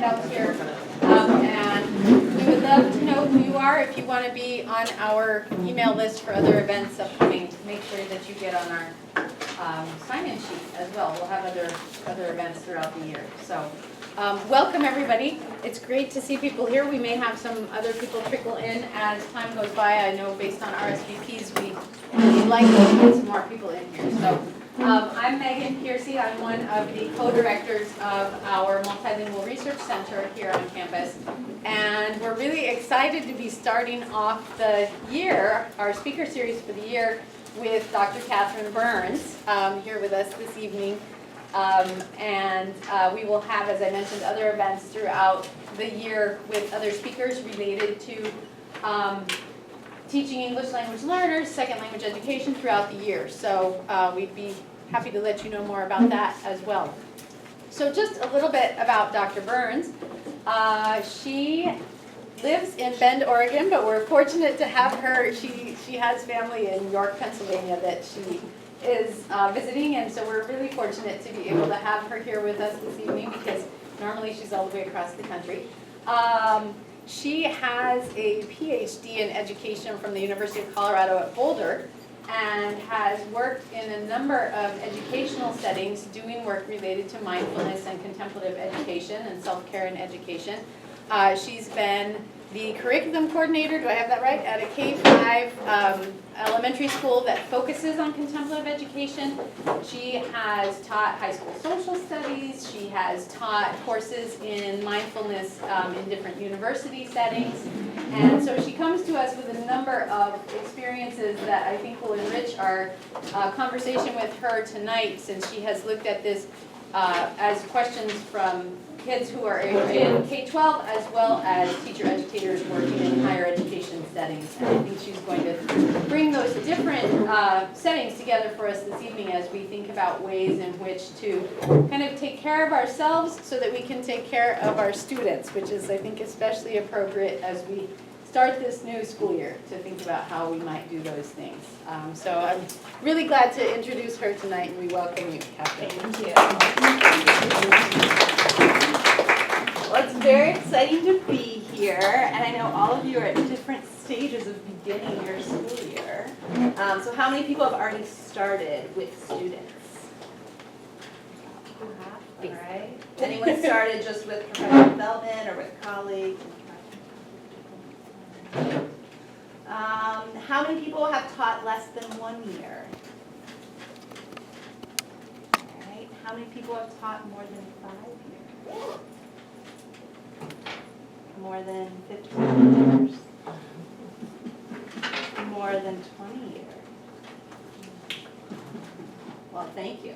handouts here. And we would love to know who you are. If you want to be on our email list for other events upcoming, make sure that you get on our sign-in sheet as well. We'll have other events throughout the year. So welcome everybody. It's great to see people here. We may have some other people trickle in as time goes by. I know based on RSVPs, we'd like to get some more people in here. So I'm Megan Piercy. I'm one of the co-directors of our Multilingual Research Center here on campus. And we're really excited to be starting off the year, our speaker series for the year, with Dr. Catherine Burns here with us this evening. We will have, as I mentioned, other events throughout the year with other speakers related to teaching English language learners, second language education throughout the year. So we'd be happy to let you know more about that as well. So just a little bit about Dr. Burns. She lives in Bend, Oregon, but we're fortunate to have her. She has family in York, Pennsylvania that she is visiting, and so we're really fortunate to be able to have her here with us this evening because normally she's all the way across the country. She has a PhD in education from the University of Colorado at Boulder and has worked in a number of educational settings doing work related to mindfulness and contemplative education and self-care and education. She's been the curriculum coordinator, do I have that right, at a K-5 elementary school that focuses on contemplative education. She has taught high school social studies. She has taught courses in mindfulness in different university settings. And so she comes to us with a number of experiences that I think will enrich our conversation with her tonight, since she has looked at this as questions from kids who are in K-12 as well as teacher educators working in higher education settings. And I think she's going to bring those different settings together for us this evening as we think about ways in which to kind of take care of ourselves so that we can take care of our students, which is, I think, especially appropriate as we start this new school year to think about how we might do those things. So I'm really glad to introduce her tonight, and we welcome you, Catherine. Thank you. Well, it's very exciting to be here, and I know all of you are at different stages of beginning your school year. So how many people have already started with students? All right. Anyone started just with professional development or with colleagues? How many people have taught less than 1 year? All right. How many people have taught more than 5 years? More than 15 years? More than 20 years? Well, thank you.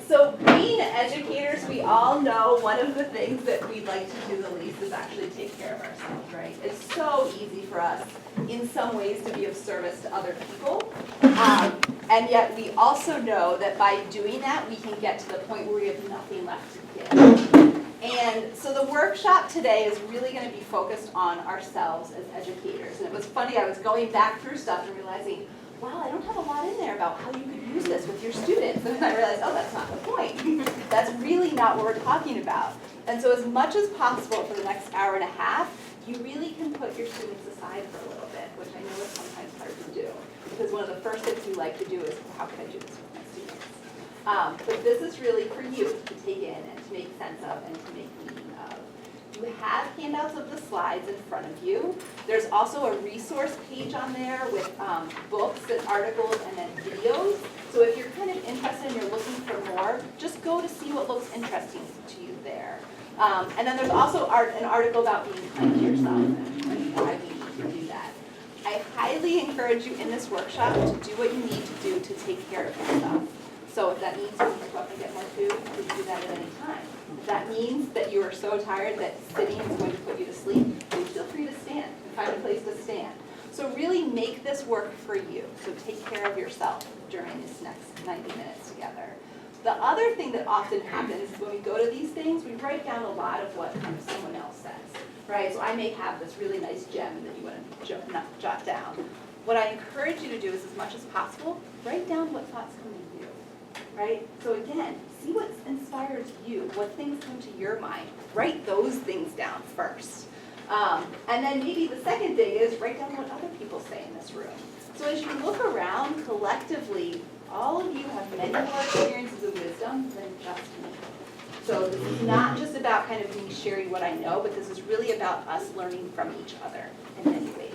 So being educators, we all know one of the things that we'd like to do the least is actually take care of ourselves, right? It's so easy for us in some ways to be of service to other people. And yet we also know that by doing that, we can get to the point where we have nothing left to give. And so the workshop today is really going to be focused on ourselves as educators. And it was funny, I was going back through stuff and realizing, wow, I don't have a lot in there about how you could use this with your students. And then I realized, oh, that's not the point. That's really not what we're talking about. And so as much as possible for the next hour and a half, you really can put your students aside for a little bit, which I know is sometimes hard to do. Because one of the first things we like to do is, how can I do this with my students? But this is really for you to take in and to make sense of and to make meaning of. You have handouts of the slides in front of you. There's also a resource page on there with books and articles and then videos. So if you're kind of interested and you're looking for more, just go to see what looks interesting to you there. And then there's also an article about being kind to yourself and why we need to do that. I highly encourage you in this workshop to do what you need to do to take care of yourself. So if that means you can go up and get more food, you can do that at any time. If that means that you are so tired that sitting is going to put you to sleep, then feel free to stand and find a place to stand. So really make this work for you. So take care of yourself during this next 90 minutes together. The other thing that often happens is when we go to these things, we write down a lot of what kind of someone else says, right? So I may have this really nice gem that you want to jot down. What I encourage you to do is, as much as possible, write down what thoughts come to you. right? So again, see what inspires you, what things come to your mind. Write those things down first. And then maybe the second thing is write down what other people say in this room. So as you look around, collectively, all of you have many more experiences of wisdom than just me. So this is not just about kind of me sharing what I know, but this is really about us learning from each other in many ways.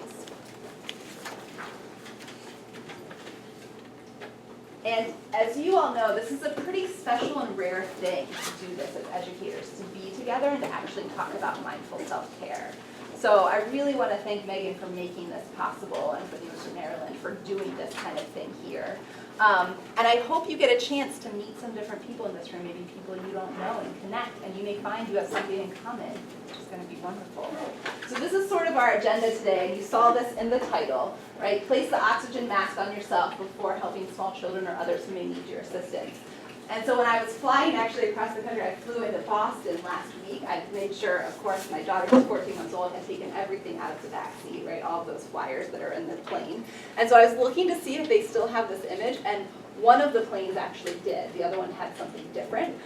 And as you all know, this is a pretty special and rare thing to do this as educators, to be together and to actually talk about mindful self-care. So I really want to thank Megan for making this possible and for the University of Maryland for doing this kind of thing here. And I hope you get a chance to meet some different people in this room, maybe people you don't know, and connect, and you may find you have something in common, which is going to be wonderful. So this is sort of our agenda today, and you saw this in the title, right? Place the oxygen mask on yourself before helping small children or others who may need your assistance. And so when I was flying actually across the country, I flew into Boston last week. I made sure, of course, my daughter was 14 months old, had taken everything out of the back seat, right, all of those flyers that are in the plane. And so I was looking to see if they still have this image, and one of the planes actually did. The other one had something different.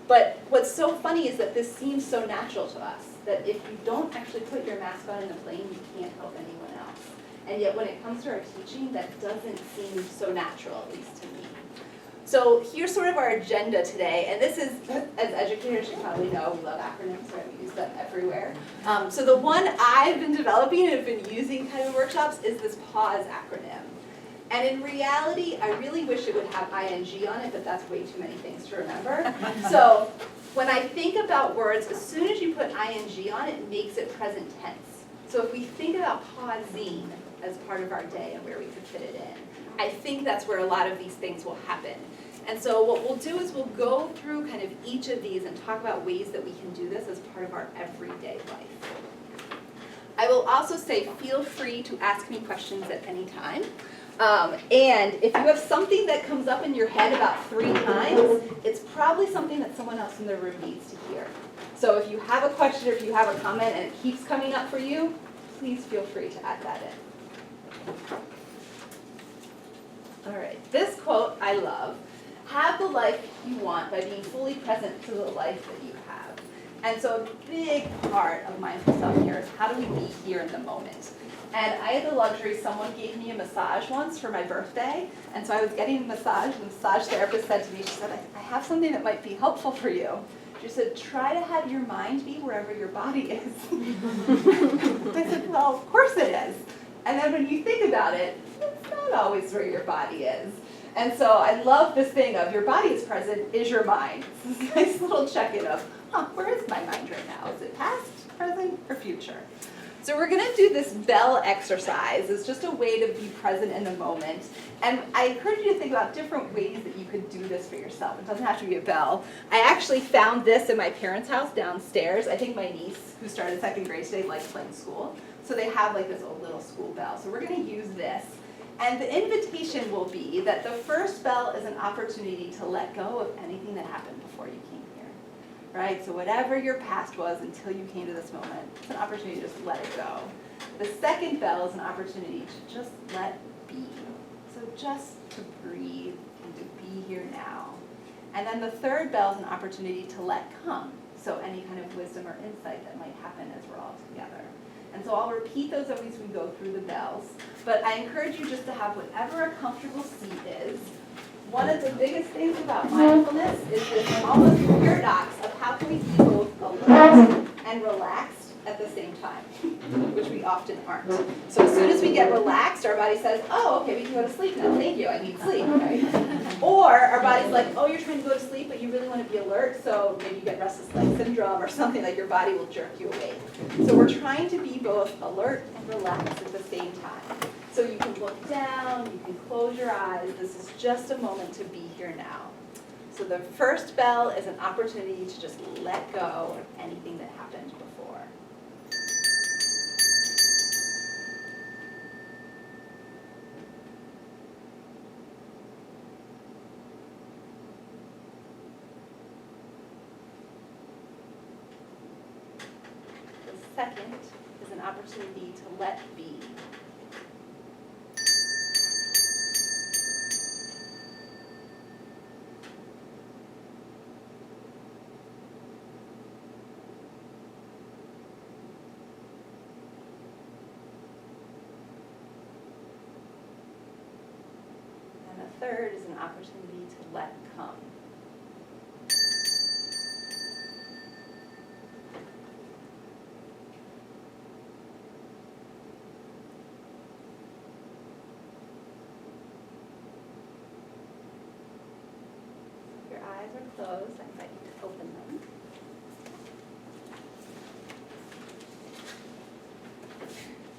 But what's so funny is that this seems so natural to us, that if you don't actually put your mask on in the plane, you can't help anyone else. And yet when it comes to our teaching, that doesn't seem so natural, at least to me. So here's sort of our agenda today, and this is, as educators you probably know, we love acronyms, right? We use them everywhere. So the one I've been developing and have been using kind of workshops is this PAUSE acronym. And in reality, I really wish it would have ing on it, but that's way too many things to remember. So when I think about words, as soon as you put ing on it, it makes it present tense. So if we think about pausing as part of our day and where we could fit it in, I think that's where a lot of these things will happen. And so what we'll do is we'll go through kind of each of these and talk about ways that we can do this as part of our everyday life. I will also say feel free to ask me questions at any time. And if you have something that comes up in your head about 3 times, it's probably something that someone else in the room needs to hear. So if you have a question or if you have a comment and it keeps coming up for you, please feel free to add that in. All right, this quote I love. Have the life you want by being fully present to the life that you have. And so a big part of mindful self-care is how do we be here in the moment? And I had the luxury, someone gave me a massage once for my birthday, and so I was getting a massage, and the massage therapist said to me, she said, I have something that might be helpful for you. She said, try to have your mind be wherever your body is. I said, well, of course it is. And then when you think about it, it's not always where your body is. And so I love this thing of your body is present, is your mind. It's this nice little check-in of, where is my mind right now? Is it past, present, or future? So we're going to do this bell exercise. It's just a way to be present in the moment. And I encourage you to think about different ways that you could do this for yourself. It doesn't have to be a bell. I actually found this in my parents' house downstairs. I think my niece, who started 2nd grade today, likes playing school. So they have like this old little school bell. So we're going to use this. And the invitation will be that the first bell is an opportunity to let go of anything that happened before you came here, right? So whatever your past was until you came to this moment, it's an opportunity to just let it go. The second bell is an opportunity to just let be. So just to breathe and to be here now. And then the third bell is an opportunity to let come. So any kind of wisdom or insight that might happen as we're all together. And so I'll repeat those as we go through the bells, but I encourage you just to have whatever a comfortable seat is. One of the biggest things about mindfulness is this almost paradox of how can we be both alert and relaxed at the same time, which we often aren't. So as soon as we get relaxed, our body says, oh, okay, we can go to sleep now, thank you, I need sleep, right? Or our body's like, oh, you're trying to go to sleep, but you really want to be alert, so maybe you get restless leg syndrome or something, like your body will jerk you awake. So we're trying to be both alert and relaxed at the same time. So you can look down, you can close your eyes, this is just a moment to be here now. So the first bell is an opportunity to just let go of anything that happened before. The second is an opportunity to let be. third is an opportunity to let come. If your eyes are closed, I invite you to open them.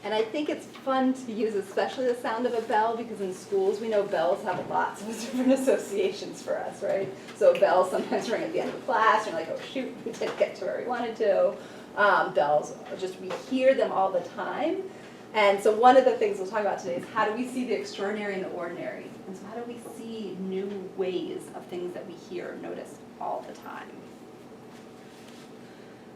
And I think it's fun to use especially the sound of a bell, because in schools we know bells have lots of different associations for us, right? So bells sometimes ring at the end of class, and you're like, oh shoot, we didn't get to where we wanted to. Bells, just we hear them all the time. And so one of the things we'll talk about today is how do we see the extraordinary and the ordinary? And so how do we see new ways of things that we hear or notice all the time?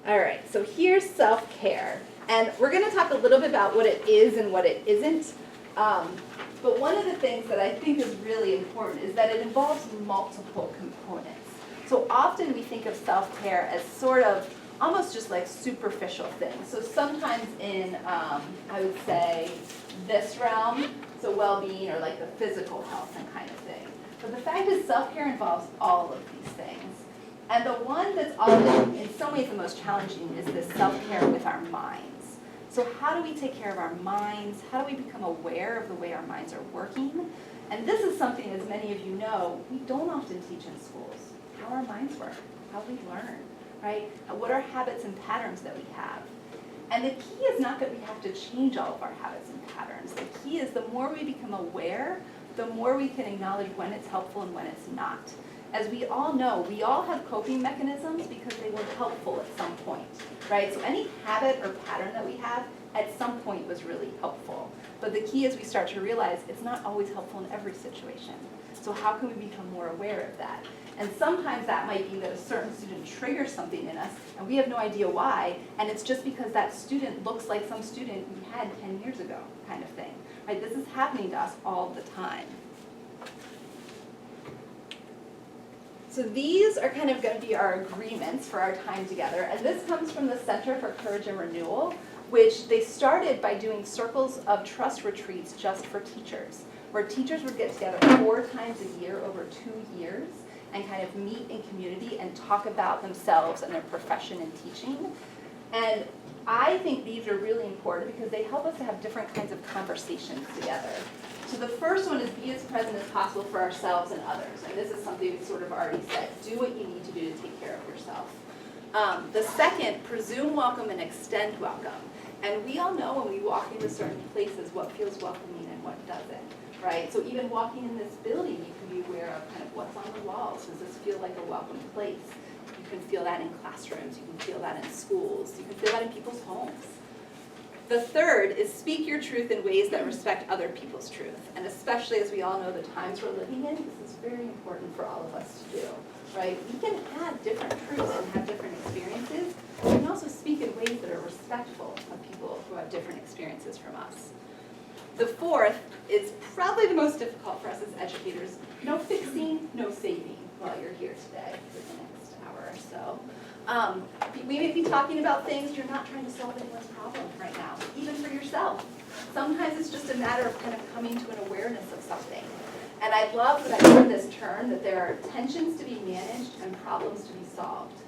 All right, so here's self-care. And we're going to talk a little bit about what it is and what it isn't. But one of the things that I think is really important is that it involves multiple components. So often we think of self-care as sort of almost just like superficial things. So sometimes in, I would say, this realm, so well-being or like the physical health and kind of thing. But the fact is self-care involves all of these things. And the one that's often, in some ways, the most challenging is this self-care with our minds. So how do we take care of our minds? How do we become aware of the way our minds are working? And this is something, as many of you know, we don't often teach in schools. How our minds work, how we learn, right? What are habits and patterns that we have? And the key is not that we have to change all of our habits and patterns. The key is the more we become aware, the more we can acknowledge when it's helpful and when it's not. As we all know, we all have coping mechanisms because they were helpful at some point, right? So any habit or pattern that we have at some point was really helpful. But the key is we start to realize it's not always helpful in every situation. So how can we become more aware of that? And sometimes that might be that a certain student triggers something in us and we have no idea why, and it's just because that student looks like some student we had 10 years ago, kind of thing, right? This is happening to us all the time. So these are kind of going to be our agreements for our time together, and this comes from the Center for Courage and Renewal, which they started by doing circles of trust retreats just for teachers, where teachers would get together 4 times a year over 2 years and kind of meet in community and talk about themselves and their profession in teaching. And I think these are really important because they help us to have different kinds of conversations together. So the first one is be as present as possible for ourselves and others. And this is something we sort of already said. Do what you need to do to take care of yourself. The second, presume welcome and extend welcome. And we all know when we walk into certain places what feels welcoming and what doesn't, right? So even walking in this building, you can be aware of kind of what's on the walls. Does this feel like a welcome place? You can feel that in classrooms. You can feel that in schools. You can feel that in people's homes. The third is speak your truth in ways that respect other people's truth. And especially as we all know the times we're living in, this is very important for all of us to do, right? We can have different truths and have different experiences. We can also speak in ways that are respectful of people who have different experiences from us. The fourth is probably the most difficult for us as educators. No fixing, no saving while you're here today for the next hour or so. We may be talking about things you're not trying to solve anyone's problem right now, even for yourself. Sometimes it's just a matter of kind of coming to an awareness of something. And I love that I heard this term, that there are tensions to be managed and problems to be solved.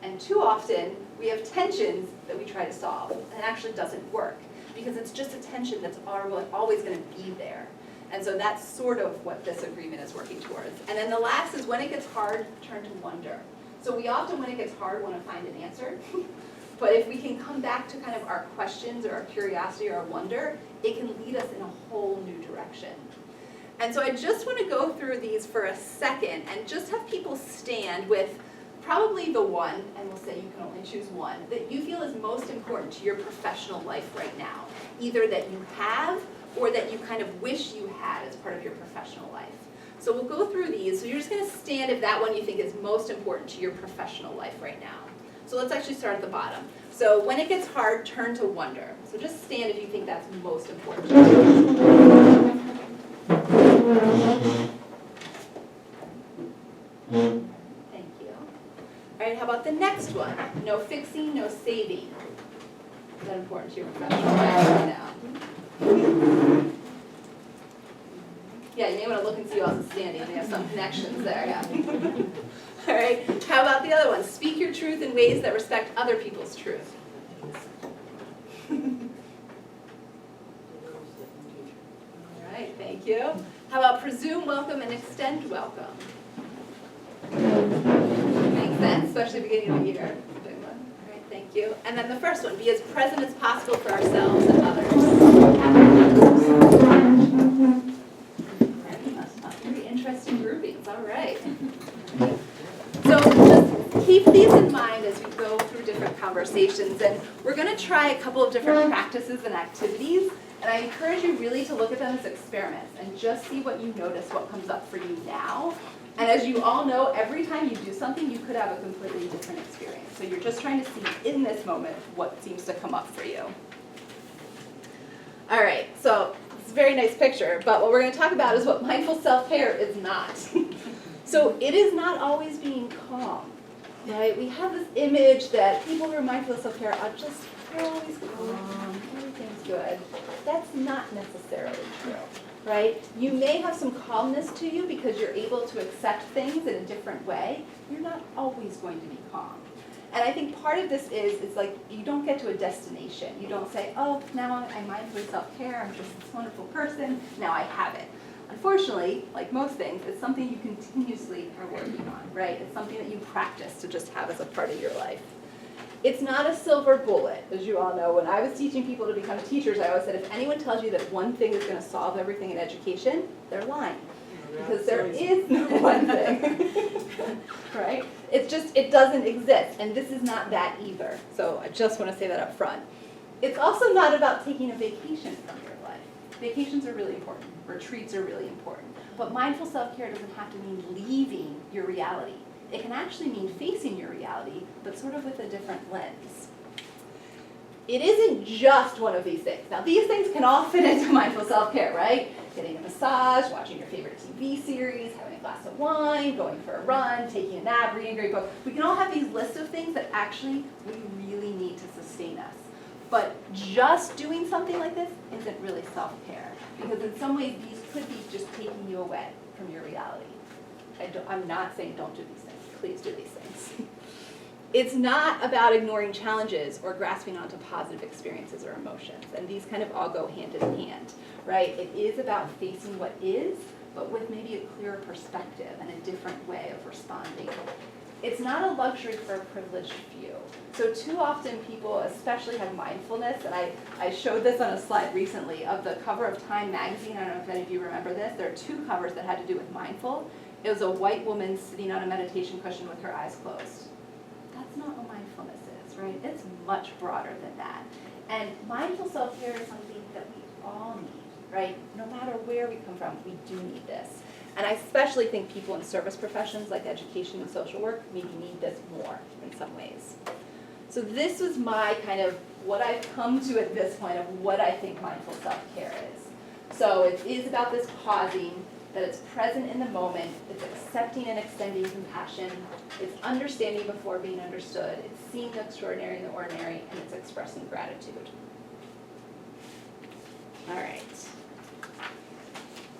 And too often, we have tensions that we try to solve, and it actually doesn't work, because it's just a tension that's always going to be there. And so that's sort of what this agreement is working towards. And then the last is when it gets hard, turn to wonder. So we often, when it gets hard, want to find an answer. But if we can come back to kind of our questions or our curiosity or our wonder, it can lead us in a whole new direction. And so I just want to go through these for a second and just have people stand with probably the one, and we'll say you can only choose one, that you feel is most important to your professional life right now. Either that you have or that you kind of wish you had as part of your professional life. So we'll go through these. So you're just going to stand if that one you think is most important to your professional life right now. So let's actually start at the bottom. So when it gets hard, turn to wonder. So just stand if you think that's most important to you. Thank you. All right, how about the next one? No fixing, no saving. Is that important to your professional life right now? Yeah, you may want to look and see who else is standing. They have some connections there, yeah. All right, how about the other one? Speak your truth in ways that respect other people's truth. All right, thank you. How about presume welcome and extend welcome? Makes sense, especially beginning of the year. Big one. All right, thank you. And then the first one, be as present as possible for ourselves and others. Very interesting groupings, all right. So just keep these in mind as we go through different conversations, and we're going to try a couple of different practices and activities, and I encourage you really to look at them as experiments and just see what you notice, what comes up for you now. And as you all know, every time you do something, you could have a completely different experience. So you're just trying to see in this moment what seems to come up for you. All right, so it's a very nice picture, but what we're going to talk about is what mindful self-care is not. So it is not always being calm, right? We have this image that people who are mindful of self-care are just always calm, everything's good. That's not necessarily true, right? You may have some calmness to you because you're able to accept things in a different way. You're not always going to be calm. And I think part of this is, it's like you don't get to a destination. You don't say, oh, now I'm mindful of self-care, I'm just this wonderful person, now I have it. Unfortunately, like most things, it's something you continuously are working on, right? It's something that you practice to just have as a part of your life. It's not a silver bullet, as you all know. When I was teaching people to become teachers, I always said, if anyone tells you that one thing is going to solve everything in education, they're lying. Because there is no one thing, right? It's just, it doesn't exist, and this is not that either. So I just want to say that up front. It's also not about taking a vacation from your life. Vacations are really important. Retreats are really important. But mindful self-care doesn't have to mean leaving your reality. It can actually mean facing your reality, but sort of with a different lens. It isn't just one of these things. Now, these things can all fit into mindful self-care, right? Getting a massage, watching your favorite TV series, having a glass of wine, going for a run, taking a nap, reading a great book. We can all have these lists of things that actually we really need to sustain us. But just doing something like this isn't really self-care, because in some ways these could be just taking you away from your reality. I'm not saying don't do these things. Please do these things. It's not about ignoring challenges or grasping onto positive experiences or emotions, and these kind of all go hand in hand, right? It is about facing what is, but with maybe a clearer perspective and a different way of responding. It's not a luxury for a privileged few. So too often people especially have mindfulness, and I showed this on a slide recently of the cover of Time magazine. I don't know if any of you remember this. There are two covers that had to do with mindful. It was a white woman sitting on a meditation cushion with her eyes closed. That's not what mindfulness is, right? It's much broader than that. And mindful self-care is something that we all need, right? No matter where we come from, we do need this. And I especially think people in service professions like education and social work maybe need this more in some ways. So this was my kind of what I've come to at this point of what I think mindful self-care is. So it is about this pausing, that it's present in the moment, it's accepting and extending compassion, it's understanding before being understood, it's seeing the extraordinary in the ordinary, and it's expressing gratitude. All right.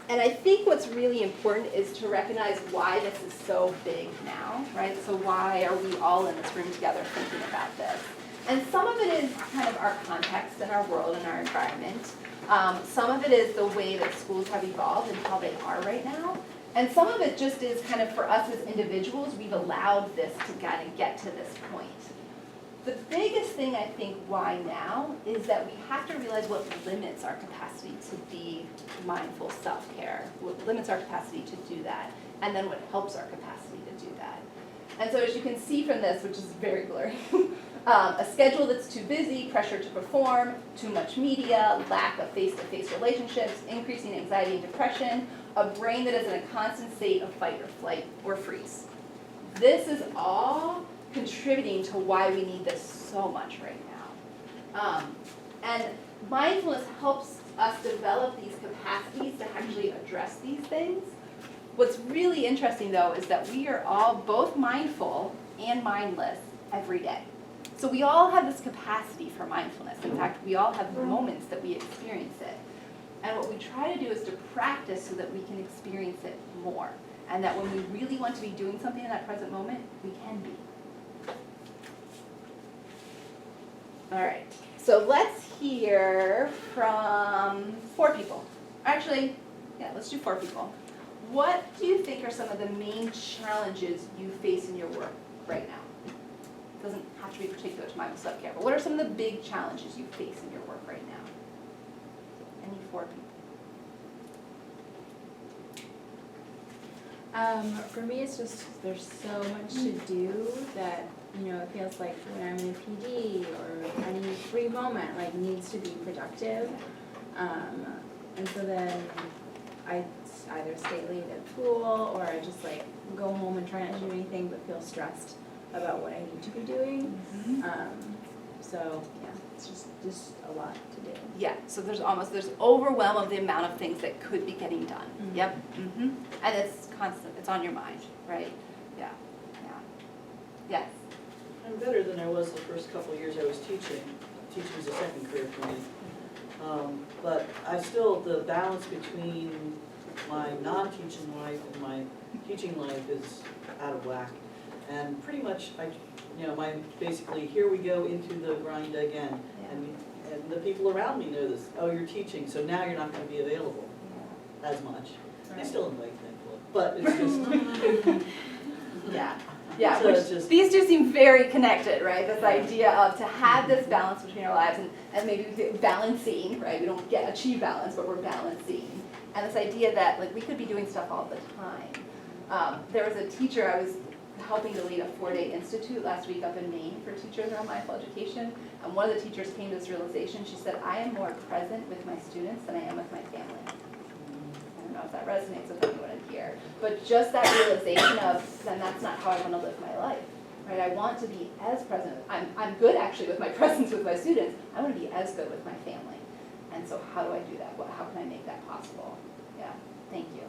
And I think what's really important is to recognize why this is so big now, right? So why are we all in this room together thinking about this? And some of it is kind of our context and our world and our environment. Some of it is the way that schools have evolved and how they are right now. And some of it just is kind of for us as individuals, we've allowed this to kind of get to this point. The biggest thing I think why now is that we have to realize what limits our capacity to be mindful self-care, what limits our capacity to do that, and then what helps our capacity to do that. And so as you can see from this, which is very blurry, a schedule that's too busy, pressure to perform, too much media, lack of face-to-face relationships, increasing anxiety and depression, a brain that is in a constant state of fight or flight or freeze. This is all contributing to why we need this so much right now. And mindfulness helps us develop these capacities to actually address these things. What's really interesting though is that we are all both mindful and mindless every day. So we all have this capacity for mindfulness. In fact, we all have moments that we experience it. And what we try to do is to practice so that we can experience it more. And that when we really want to be doing something in that present moment, we can be. All right, so let's hear from 4 people. Actually, yeah, let's do 4 people. What do you think are some of the main challenges you face in your work right now? It doesn't have to be particular to mindful self-care, but what are some of the big challenges you face in your work right now? Any 4 people? For me, it's just there's so much to do that, it feels like when I'm in a PD or any free moment, like, needs to be productive. And so then I either stay late at school or I just like go home and try not to do anything but feel stressed about what I need to be doing. So yeah, it's just a lot to do. Yeah, so there's overwhelm of the amount of things that could be getting done. Mhm. Yep. And it's constant, it's on your mind, right? Yeah, yeah. Yes. I'm better than I was the first couple of years I was teaching. Teaching was a second career for me. But I still, the balance between my non-teaching life and my teaching life is out of whack. And pretty much, my basically, here we go into the grind again. And the people around me know this. Oh, you're teaching, so now you're not going to be available as much. I still invite people, but it's just. Yeah. Yeah, So which it's just- these two seem very connected, right? This idea of to have this balance between our lives and maybe balancing, right? We don't achieve balance, but we're balancing. And this idea that like we could be doing stuff all the time. There was a teacher, I was helping to lead a 4-day institute last week up in Maine for teachers around mindful education. And one of the teachers came to this realization. She said, I am more present with my students than I am with my family. I don't know if that resonates with anyone in here, but just that realization of, then that's not how I want to live my life, right? I want to be as present. I'm good actually with my presence with my students. I want to be as good with my family. And so how do I do that? How can I make that possible? Yeah, thank you.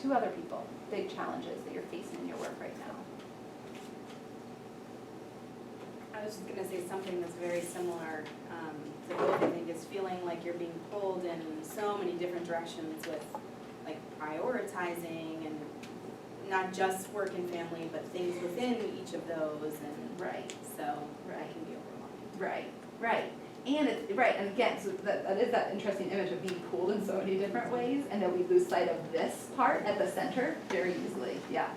2 other people, big challenges that you're facing in your work right now. I was just gonna say something that's very similar to both, I think, is feeling like you're being pulled in so many different directions with like prioritizing and not just work and family, but things within each of those, and Right. so Right. that can be overwhelming. Right. And it's, right, and again, so that is that interesting image of being pulled in so many different ways, and then we lose sight of this part at the center very easily. Yeah.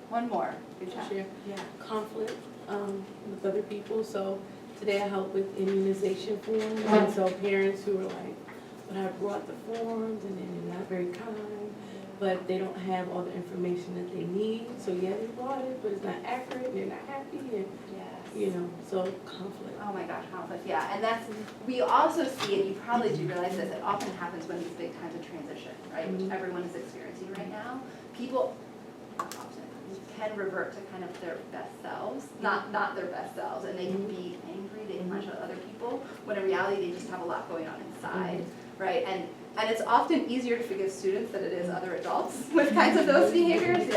One more. Good job. Share Yeah. conflict with other people. So today I helped with immunization forms, and so parents who were like, "But I brought the forms, and then they're not very kind, but they don't have all the information that they need. So yeah, they brought it, but it's not accurate, and they're not happy, and so conflict." Oh my gosh, conflict, yeah, and that's, we also see, and you probably do realize this, it often happens when these big times of transition, right, which everyone is experiencing right now. People often can revert to kind of their best selves, not their best selves, and they can be angry, they can lash out at other people, when in reality they just have a lot going on inside, right? And it's often easier to forgive students than it is other adults with kinds of those behaviors,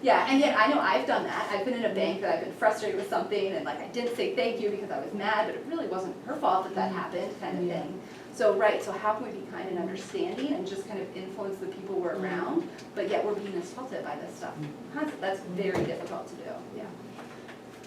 yeah. And yet, I know I've done that. I've been in a bank that I've been frustrated with something and like I didn't say thank you because I was mad, but it really wasn't her fault that happened, kind of thing. So, right, so how can we be kind and understanding and just kind of influence the people we're around, but yet we're being assaulted by this stuff. That's very difficult to do, yeah.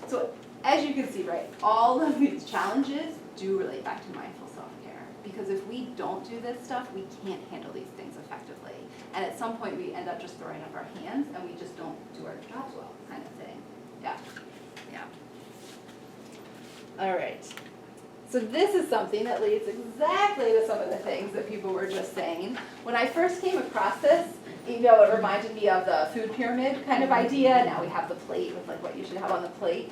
So, as you can see, right, all of these challenges do relate back to mindful self-care. Because if we don't do this stuff, we can't handle these things effectively. And at some point, we end up just throwing up our hands and we just don't do our jobs well, kind of thing. Yeah. All right. So this is something that leads exactly to some of the things that people were just saying. When I first came across this, it reminded me of the food pyramid kind of idea. Now we have the plate with like what you should have on the plate.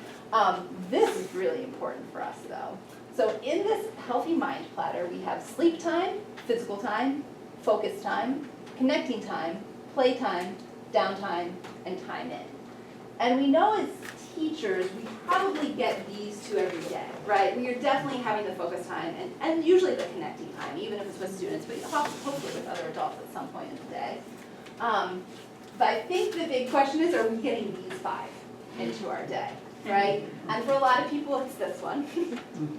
This is really important for us though. So in this healthy mind platter, we have sleep time, physical time, focus time, connecting time, play time, downtime, and time in. And we know as teachers, we probably get these 2 every day, right? We are definitely having the focus time and usually the connecting time, even if it's with students, but hopefully with other adults at some point in the day. But I think the big question is, are we getting these 5 into our day? right? And for a lot of people, it's this one.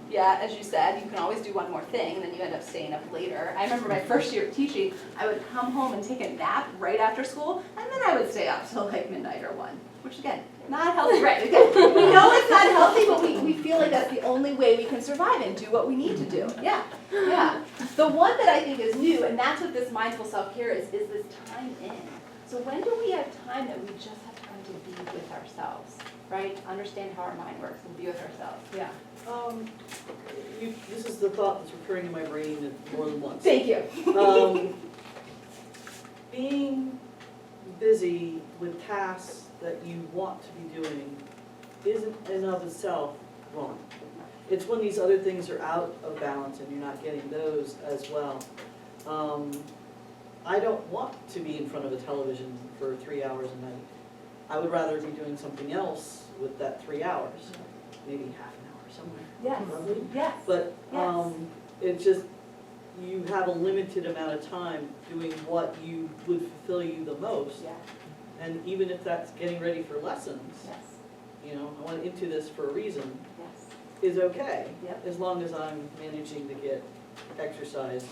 Yeah, as you said, you can always do one more thing, and then you end up staying up later. I remember my first year of teaching, I would come home and take a nap right after school, and then I would stay up till like midnight or 1, which again, not healthy, right? Again, we know it's not healthy, but we feel like that's the only way we can survive and do what we need to do. Yeah, yeah. The one that I think is new, and that's what this mindful self-care is this time in. So when do we have time that we just have time to be with ourselves, right? To understand how our mind works and be with ourselves. Yeah. This is the thought that's recurring in my brain more than once. Thank you. Being busy with tasks that you want to be doing isn't in and of itself wrong. It's when these other things are out of balance and you're not getting those as well. I don't want to be in front of a television for 3 hours a night. I would rather be doing something else with that 3 hours, maybe half an hour somewhere. Yes. Probably. Yes. But Yes. it's just, you have a limited amount of time doing what you would fulfill you the most. Yeah. And even if that's getting ready for lessons, Yes. you know, I went into this for a reason, Yes. is okay. Yep. As long as I'm managing to get exercise,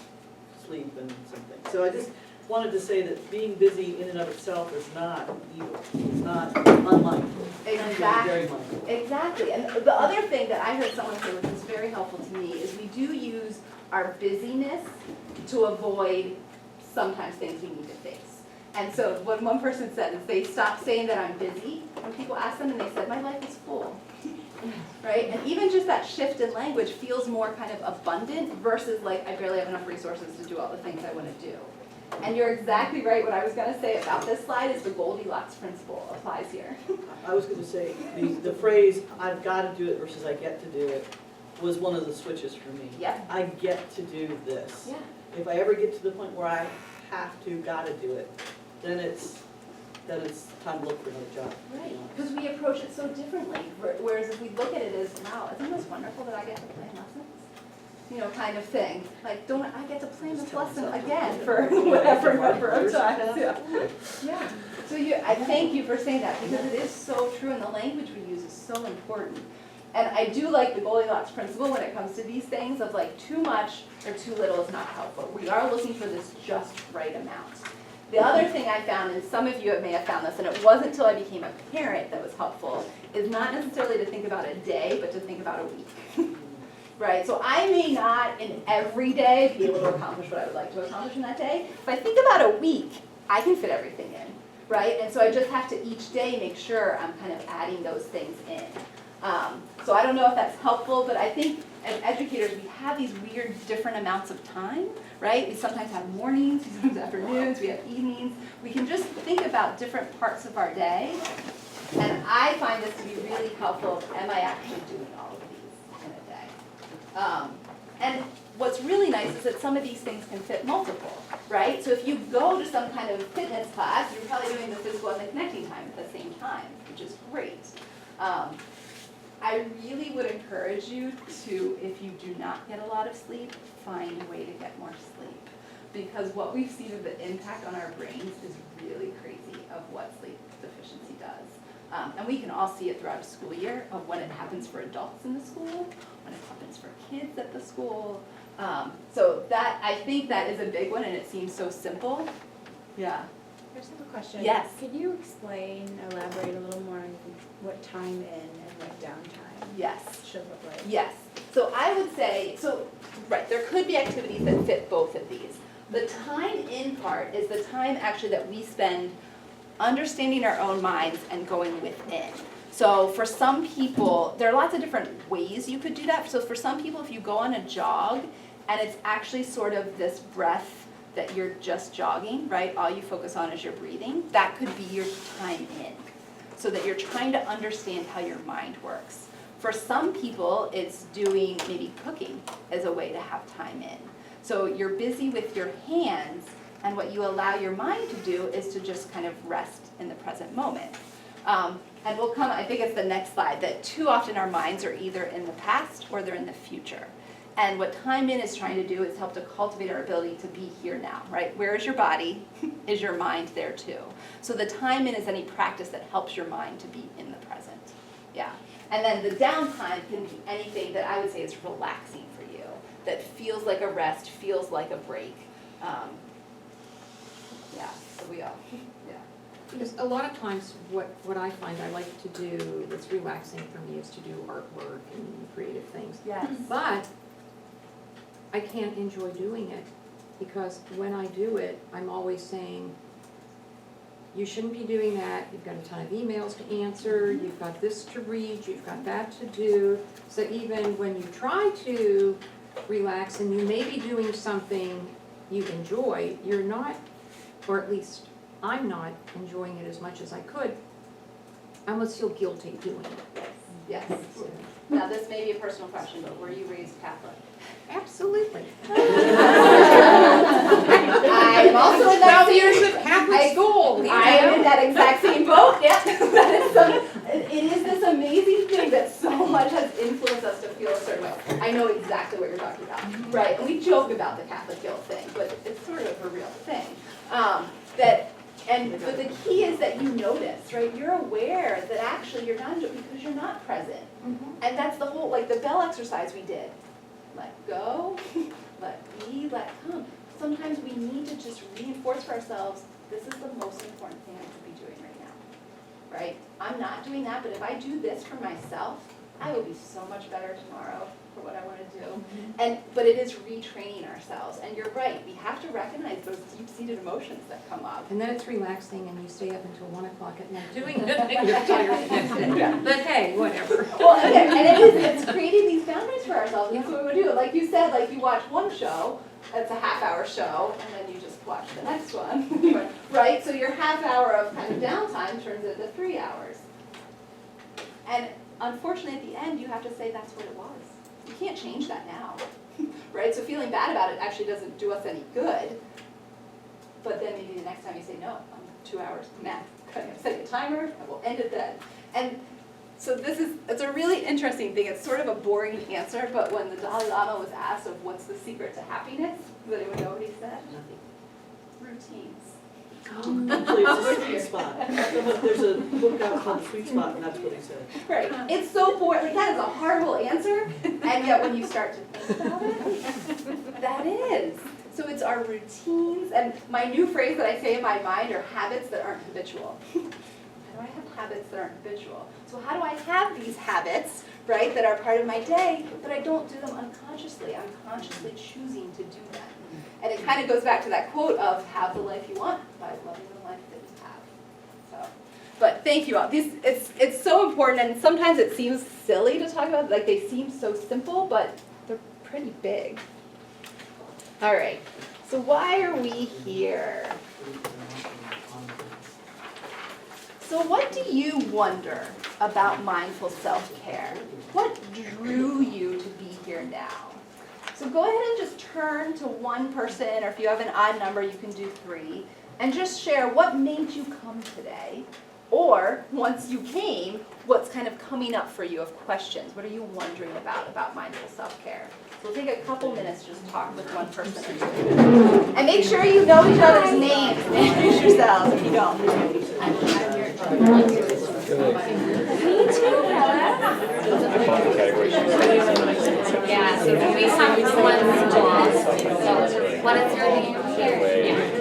sleep, and something. So I just wanted to say that being busy in and of itself is not evil. It's not unmindful. It's Exactly. very mindful. Exactly. And the other thing that I heard someone say, which was very helpful to me, is we do use our busyness to avoid sometimes things we need to face. And so what one person said is they stopped saying that I'm busy when people ask them, and they said, my life is full. Right? And even just that shift in language feels more kind of abundant versus like I barely have enough resources to do all the things I want to do. And you're exactly right. What I was going to say about this slide is the Goldilocks principle applies here. I was going to say, the phrase, I've got to do it versus I get to do it, was one of the switches for me. Yeah. I get to do this. Yeah. If I ever get to the point where I have to, gotta do it, then it's time to look for another job. Right, because we approach it so differently, whereas if we look at it as, wow, isn't this wonderful that I get to plan lessons? You know, kind of thing, like, don't I get to plan this lesson again for whatever number of times, yeah. Yeah, so I thank you for saying that, because it is so true, and the language we use is so important. And I do like the Goldilocks principle when it comes to these things of like too much or too little is not helpful. We are looking for this just right amount. The other thing I found, and some of you may have found this, and it wasn't until I became a parent that was helpful, is not necessarily to think about a day, but to think about a week. Right, so I may not in every day be able to accomplish what I would like to accomplish in that day. If I think about a week, I can fit everything in, right? And so I just have to each day make sure I'm kind of adding those things in. So I don't know if that's helpful, but I think as educators, we have these weird different amounts of time, right? We sometimes have mornings, we sometimes have afternoons, we have evenings. We can just think about different parts of our day. And I find this to be really helpful of, am I actually doing all of these in a day? And what's really nice is that some of these things can fit multiple, right? So if you go to some kind of fitness class, you're probably doing the physical and the connecting time at the same time, which is great. I really would encourage you to, if you do not get a lot of sleep, find a way to get more sleep. Because what we've seen of the impact on our brains is really crazy of what sleep deficiency does. And we can all see it throughout a school year of when it happens for adults in the school, when it happens for kids at the school. So that, I think that is a big one, and it seems so simple. Yeah. I just have a question. Yes. Could you elaborate a little more on what time in and what downtime Yes. should look like? Yes. So I would say, right, there could be activities that fit both of these. The time in part is the time actually that we spend understanding our own minds and going within. So for some people, there are lots of different ways you could do that. So for some people, if you go on a jog and it's actually sort of this breath that you're just jogging, right? All you focus on is your breathing. That could be your time in. So that you're trying to understand how your mind works. For some people, it's doing maybe cooking as a way to have time in. So you're busy with your hands, and what you allow your mind to do is to just kind of rest in the present moment. And we'll come, I think it's the next slide, that too often our minds are either in the past or they're in the future. And what time in is trying to do is help to cultivate our ability to be here now, right? Where is your body? Is your mind there too? So the time in is any practice that helps your mind to be in the present. Yeah, and then the downtime can be anything that I would say is relaxing for you, that feels like a rest, feels like a break. Yeah, so we all, yeah. Because a lot of times, what I find I like to do that's relaxing for me is to do artwork and creative things. Yes. But I can't enjoy doing it, because when I do it, I'm always saying, you shouldn't be doing that, you've got a ton of emails to answer, you've got this to read, you've got that to do. So even when you try to relax and you may be doing something you enjoy, you're not, or at least I'm not enjoying it as much as I could. I almost feel guilty doing it. Yes. Now, this may be a personal question, but were you raised Catholic? Absolutely. I'm also in that 12 years same, of Catholic school. I am in that exact same boat, yeah. It is this amazing thing that so much has influenced us to feel a certain way. I know exactly what you're talking about, right? And we joke about the Catholic guilt thing, but it's sort of a real thing. But the key is that you notice, right? You're aware that actually you're not enjoying because you're not present. And that's the whole, like the bell exercise we did. Let go, let be, let come. Sometimes we need to just reinforce for ourselves, this is the most important thing I could be doing right now, right? I'm not doing that, but if I do this for myself, I will be so much better tomorrow for what I want to do. But it is retraining ourselves, and you're right, we have to recognize those deep-seated emotions that come up. And then it's relaxing and you stay up until 1 o'clock at night doing it and you're tired the next day. But hey, whatever. Well, and it's creating these boundaries for ourselves, that's what we do. Like you said, like you watch one show, it's a half-hour show, and then you just watch the next one, right? So your half hour of kind of downtime turns into 3 hours. And unfortunately, at the end, you have to say that's what it was. You can't change that now, right? So feeling bad about it actually doesn't do us any good. But then maybe the next time you say, no, I'm 2 hours, math, I'm setting a timer, and we'll end it then. And so it's a really interesting thing. It's sort of a boring answer, but when the Dalai Lama was asked of what's the secret to happiness, does anyone know what he said? Routines. Actually, it's a sweet spot. There's a book out called Sweet Spot, and that's what he said. Right. It's so boring. Like, that is a horrible answer, and yet when you start to think about it, that is. So it's our routines, and my new phrase that I say in my mind are habits that aren't habitual. How do I have habits that aren't habitual? So how do I have these habits, right, that are part of my day, but I don't do them unconsciously? I'm consciously choosing to do them. And it kind of goes back to that quote of have the life you want by loving the life that you have. So, but thank you all. It's so important, and sometimes it seems silly to talk about. Like they seem so simple, but they're pretty big. All right. So why are we here? So what do you wonder about mindful self-care? What drew you to be here now? So go ahead and just turn to one person, or if you have an odd number, you can do 3, and just share what made you come today, or once you came, what's kind of coming up for you of questions. What are you wondering about mindful self-care? So we'll take a couple minutes, just talk with one person or 2. And make sure you know each other's names. Introduce yourselves if you don't. Yeah, so we have someone's lost. So what is your name?